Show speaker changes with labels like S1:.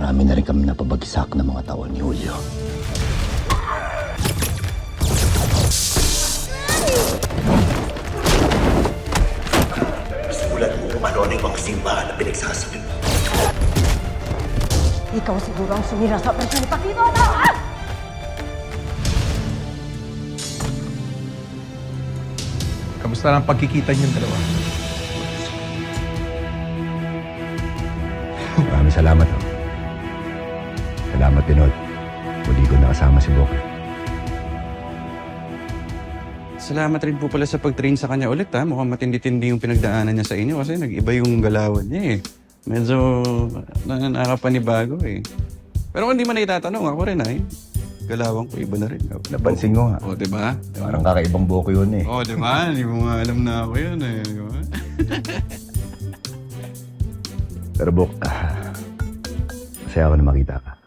S1: Marami na rin kami napabagsak ng mga tao ni Julio. Simulan mo kung ano yung mga simbahan na pinagsasabi mo.
S2: Ikaw siguro ang sumira sa operasyon ni Patino, ano? Ah!
S3: Kamusta ang pagkikita niyong dalawa?
S1: Maraming salamat. Salamat, Pinod. Muli ko nakasama si Bokeh.
S4: Salamat rin po pala sa pag-train sa kanya ulit ha. Mukhang matindi-tindi yung pinagdaanan niya sa inyo kasi nag-iba yung galawan niya eh. Medyo nakakapanibago eh. Pero kung di man itatanong, ako rin ay. Galawan ko, iba na rin.
S1: Napansin ko nga.
S4: O, diba?
S1: Parang kakaibang Bokeh yun eh.
S4: O, diba? Hindi mo nga alam na ako yun eh. Diba?
S1: Pero Bok, masaya ako na makita ka.